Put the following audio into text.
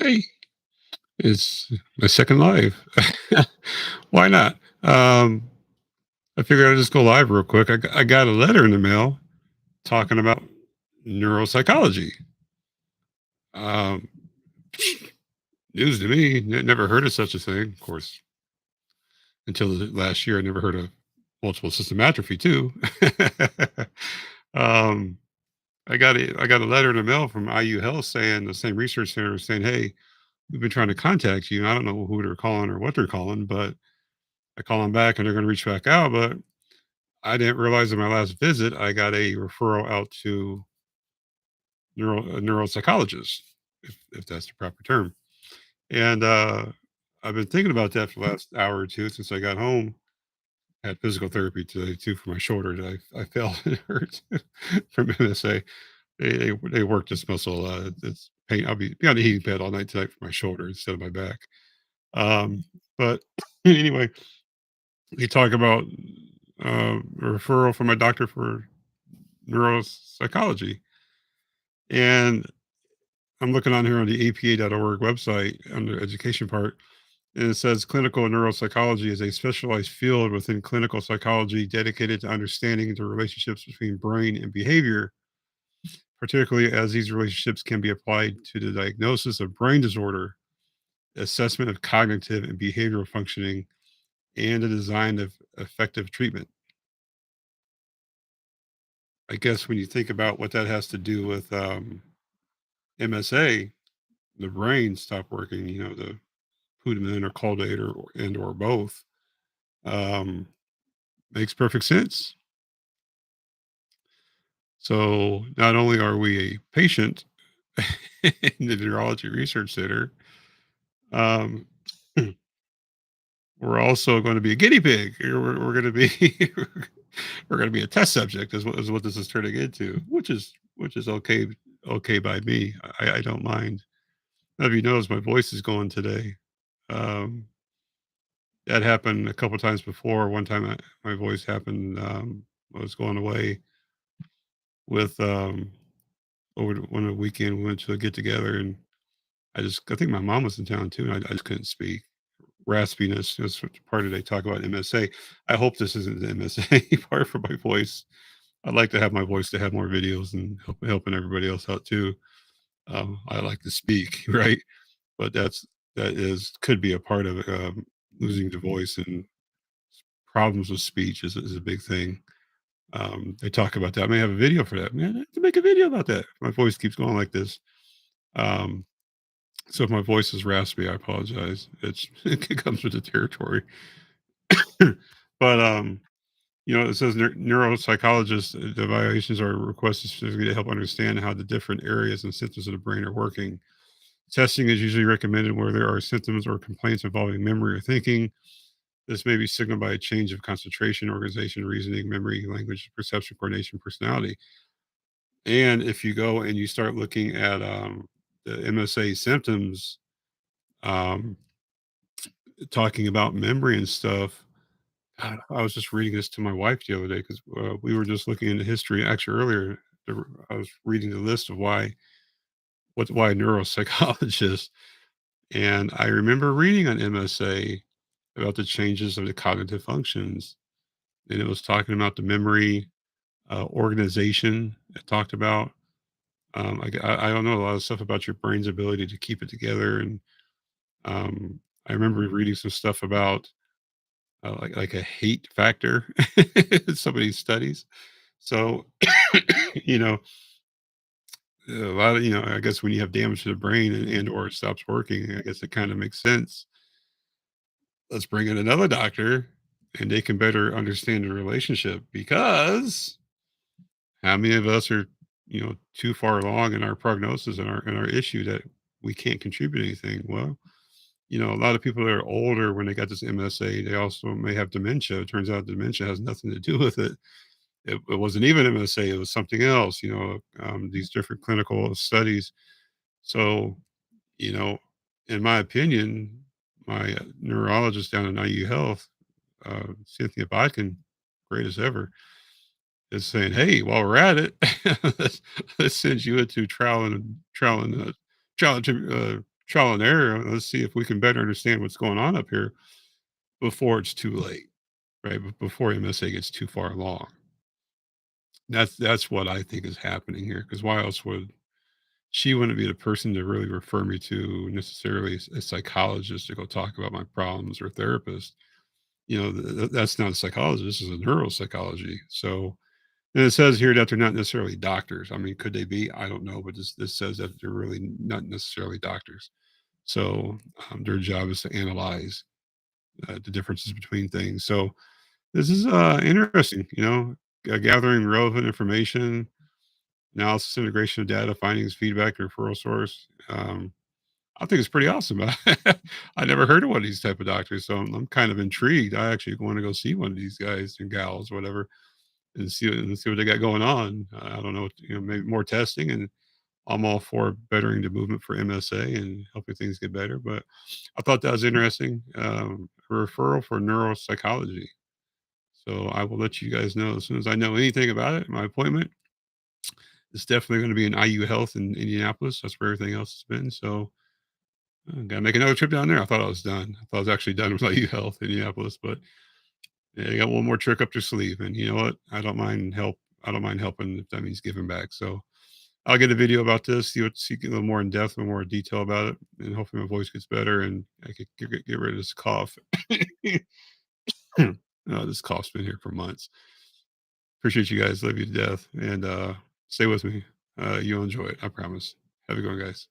Hey, it's my second live. Why not? Um, I figured I'd just go live real quick. I got a letter in the mail talking about neuropsychology. Um, News to me. Never heard of such a thing. Of course, until last year, I never heard of multiple system atrophy too. um, I got a letter in the mail from IU Health saying the same research center saying, "Hey, we've been trying to contact you. I don't know who they're calling or what they're calling, but I call them back and they're going to reach back out, but I didn't realize in my last visit I got a referral out to a neuropsychologist, if that's the proper term. And I've been thinking about that for the last hour or two since I got home. Had physical therapy today too for my shoulder that I felt it hurt from MSA. They work this muscle. It's pain. I'll be on the heating pad all night tonight for my shoulder instead of my back. But anyway, we talk about a referral from my doctor for neuropsychology. And I'm looking on here on the APA.org website under education part, and it says clinical neuropsychology is a specialized field within clinical psychology dedicated to understanding the relationships between brain and behavior, particularly as these relationships can be applied to the diagnosis of brain disorder, assessment of cognitive and behavioral functioning, and the design of effective treatment. I guess when you think about what that has to do with MSA, the brain stopped working, the Plutamine or Caudate or both, um, makes perfect sense. So not only are we a patient in the Neurology Research Center, um, we're also going to be a guinea pig. We're going to be we're going to be a test subject, is what this is turning into, which is okay by me. I don't mind. None of you knows my voice is going today. Um, that happened a couple times before. One time, my voice happened. I was going away with over one the weekend. We went to a get together, and I think my mom was in town too, and I just couldn't speak. Raspiness is part of they talk about MSA. I hope this isn't the MSA part for my voice. I'd like to have my voice to have more videos and helping everybody else out too. I like to speak, right? But that is could be a part of it. Losing the voice and problems with speech is a big thing. They talk about that. I may have a video for that. Man, I have to make a video about that. My voice keeps going like this. Um, so if my voice is raspy, I apologize. It comes with the territory. But it says neuropsychologists, the evaluations are requested specifically to help understand how the different areas and systems of the brain are working. Testing is usually recommended where there are symptoms or complaints involving memory or thinking. This may be signaled by a change of concentration, organization, reasoning, memory, language, perception, coordination, personality. And if you go and you start looking at the MSA symptoms, um, talking about memory and stuff, I was just reading this to my wife the other day because we were just looking into history. Actually, earlier, I was reading the list of why neuropsychologists, and I remember reading on MSA about the changes of the cognitive functions, and it was talking about the memory, organization. It talked about I don't know a lot of stuff about your brain's ability to keep it together, and I remember reading some stuff about like a hate factor in some of these studies. So you know, a lot of I guess when you have damage to the brain and or it stops working, I guess it kind of makes sense. Let's bring in another doctor, and they can better understand the relationship because how many of us are too far along in our prognosis and our issue that we can't contribute anything? Well, a lot of people that are older when they got this MSA, they also may have dementia. It turns out dementia has nothing to do with it. It wasn't even MSA, it was something else, these different clinical studies. So, you know, in my opinion, my neurologist down in IU Health, Cynthia Bodkin, great as ever, is saying, "Hey, while we're at it, let's send you into trial and trial and error. Let's see if we can better understand what's going on up here before it's too late, right? Before MSA gets too far along. That's what I think is happening here. Because why else would she wouldn't be the person to really refer me to necessarily a psychologist to go talk about my problems or therapist. That's not a psychologist. This is a neuropsychology. So, and it says here that they're not necessarily doctors. I mean, could they be? I don't know, but this says that they're really not necessarily doctors. So, their job is to analyze the differences between things. So, this is interesting. Gathering relevant information, analysis, integration of data, findings, feedback, referral source. I think it's pretty awesome. I never heard of one of these type of doctors, so I'm kind of intrigued. I actually want to go see one of these guys and gals, whatever, and see what they got going on. I don't know, maybe more testing, and I'm all for bettering the movement for MSA and helping things get better. But I thought that was interesting. A referral for neuropsychology. So I will let you guys know as soon as I know anything about it. My appointment is definitely going to be in IU Health in Indianapolis. That's where everything else has been. So gotta make another trip down there. I thought I was done. I thought I was actually done with IU Health in Indianapolis, but yeah, I got one more trick up your sleeve. And you know what? I don't mind help. I don't mind helping if that means giving back. So I'll get a video about this, see a little more in depth and more detail about it, and hopefully my voice gets better and I could get rid of this cough. This cough's been here for months. Appreciate you guys. Love you to death. And stay with me. You'll enjoy it. I promise. Have a good one, guys.